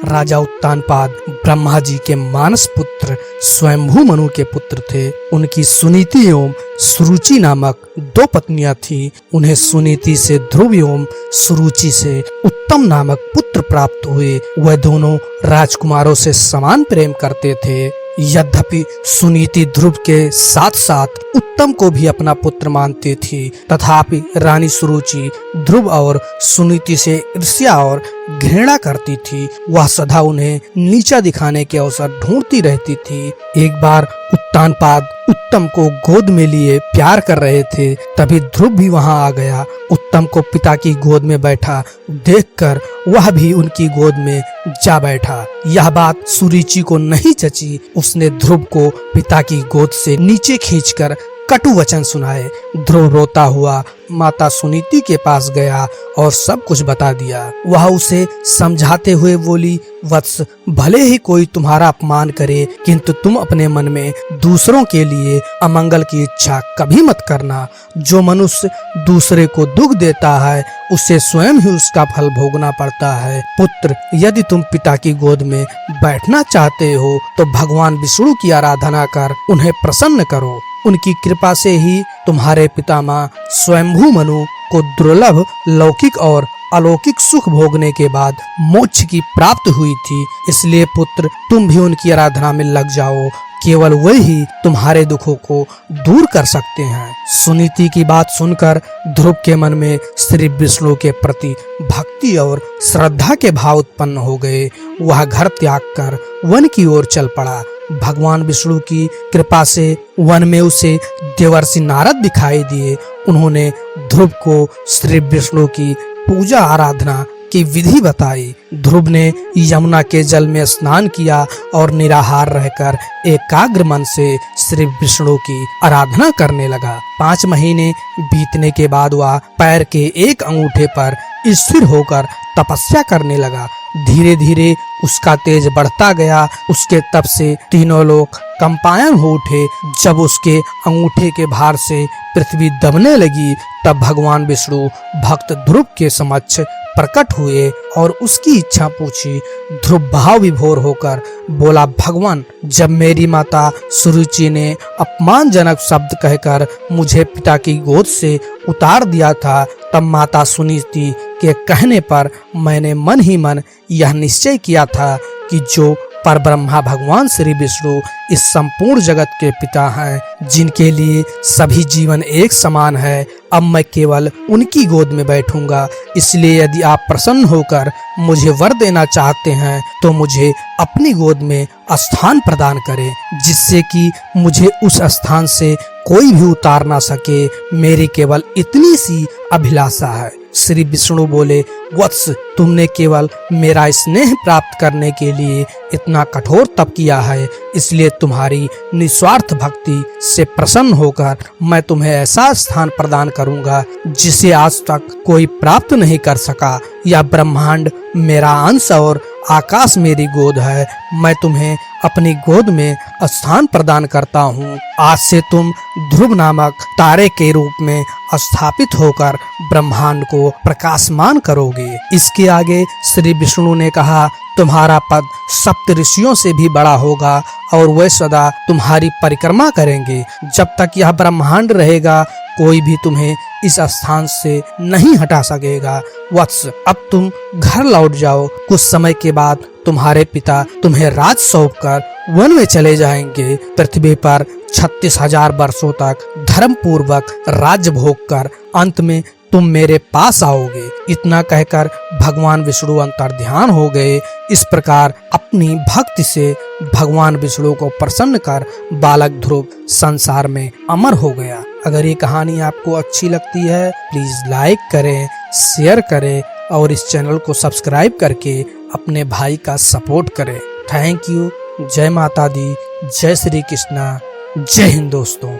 राजा उत्तानपाद ब्रह्मा जी के मानस पुत्र स्वयंभू मनु के पुत्र थे। उनकी सुनीति एवं सुरुचि नामक 2 पत्नियां थीं। उन्हें सुनीति से ध्रुव एवं सुरुचि से उत्तम नामक पुत्र प्राप्त हुए। वह दोनों राजकुमारों से समान प्रेम करते थे। यद्यपि सुनीति ध्रुव के साथ साथ उत्तम को भी अपना पुत्र मानती थी, तथापि रानी सुरुचि ध्रुव और सुनीति से ईर्ष्या और घृणा करती थी। वह सदा उन्हें नीचा दिखाने के अवसर ढूंढती रहती थी। एक बार उत्तानपाद उत्तम को गोद में लिए प्यार कर रहे थे, तभी ध्रुव भी वहां आ गया। उत्तम को पिता की गोद में बैठा देखकर वह भी उनकी गोद में जा बैठा। यह बात सुरुचि को नहीं जची। उसने ध्रुव को पिता की गोद से नीचे खींचकर कटु वचन सुनाए। ध्रुव रोता हुआ माता सुनीति के पास गया और सब कुछ बता दिया। वह उसे समझाते हुए बोली, वत्स, भले ही कोई तुम्हारा अपमान करे, किंतु तुम अपने मन में दूसरों के लिए अमंगल की इच्छा कभी मत करना। जो मनुष्य दूसरे को दुख देता है, उसे स्वयं ही उसका फल भोगना पड़ता है। पुत्र, यदि तुम पिता की गोद में बैठना चाहते हो तो भगवान विष्णु की आराधना कर उन्हें प्रसन्न करो। उनकी कृपा से ही तुम्हारे पितामह स्वयंभू मनु को दुर्लभ लौकिक और अलौकिक सुख भोगने के बाद मोक्ष की प्राप्ति हुई थी। इसलिए पुत्र, तुम भी उनकी आराधना में लग जाओ। केवल वही तुम्हारे दुखों को दूर कर सकते हैं। सुनीति की बात सुनकर ध्रुव के मन में श्री विष्णु के प्रति भक्ति और श्रद्धा के भाव उत्पन्न हो गए। वह घर त्याग कर वन की ओर चल पड़ा। भगवान विष्णु की कृपा से वन में उसे देवर्षि नारद दिखाई दिए। उन्होंने ध्रुव को श्री विष्णु की पूजा आराधना की विधि बताई। ध्रुव ने यमुना के जल में स्नान किया और निराहार रहकर एकाग्र मन से श्री विष्णु की आराधना करने लगा। 5 महीने बीतने के बाद वह पैर के एक अंगूठे पर स्थिर होकर तपस्या करने लगा। धीरे धीरे उसका तेज बढ़ता गया। उसके तप से तीनों लोग कंपायन हो उठे। जब उसके अंगूठे के भार से पृथ्वी दबने लगी, तब भगवान विष्णु भक्त ध्रुव के समक्ष प्रकट हुए और उसकी इच्छा पूछी। ध्रुव भाव विभोर होकर बोला, भगवान, जब मेरी माता सुरुचि ने अपमानजनक शब्द कहकर मुझे पिता की गोद से उतार दिया था, तब माता सुनीति के कहने पर मैंने मन ही मन यह निश्चय किया था कि जो परब्रह्मा भगवान श्री विष्णु इस संपूर्ण जगत के पिता हैं, जिनके लिए सभी जीवन एक समान है, अब मैं केवल उनकी गोद में बैठूंगा। इसलिए यदि आप प्रसन्न होकर मुझे वर देना चाहते हैं तो मुझे अपनी गोद में स्थान प्रदान करें, जिससे कि मुझे उस स्थान से कोई भी उतार ना सके। मेरी केवल इतनी सी अभिलाषा है। श्री विष्णु बोले, वत्स, तुमने केवल मेरा स्नेह प्राप्त करने के लिए इतना कठोर तप किया है, इसलिए तुम्हारी निस्वार्थ भक्ति से प्रसन्न होकर मैं तुम्हें ऐसा स्थान प्रदान करूंगा जिसे आज तक कोई प्राप्त नहीं कर सका। यह ब्रह्मांड मेरा अंश और आकाश मेरी गोद है। मैं तुम्हें अपनी गोद में स्थान प्रदान करता हूँ। आज से तुम ध्रुव नामक तारे के रूप में स्थापित होकर ब्रह्मांड को प्रकाशमान करोगे। इसके आगे श्री विष्णु ने कहा, तुम्हारा पद सप्त ऋषियों से भी बड़ा होगा और वे सदा तुम्हारी परिक्रमा करेंगे। जब तक यह ब्रह्मांड रहेगा, कोई भी तुम्हें इस स्थान से नहीं हटा सकेगा। वत्स, अब तुम घर लौट जाओ। कुछ समय के बाद तुम्हारे पिता तुम्हें राज सौंपकर वन में चले जाएंगे। पृथ्वी पर 36,000 वर्षों तक धर्म पूर्वक राज्य भोग कर अंत में तुम मेरे पास आओगे। इतना कहकर भगवान विष्णु अंतर्ध्यान हो गए। इस प्रकार अपनी भक्ति से भगवान विष्णु को प्रसन्न कर बालक ध्रुव संसार में अमर हो गया। अगर ये कहानी आपको अच्छी लगती है, प्लीज लाइक करें, शेयर करें और इस चैनल को सब्सक्राइब करके अपने भाई का सपोर्ट करें। Thank you. जय माता दी, जय श्री कृष्णा, जय हिंद दोस्तों।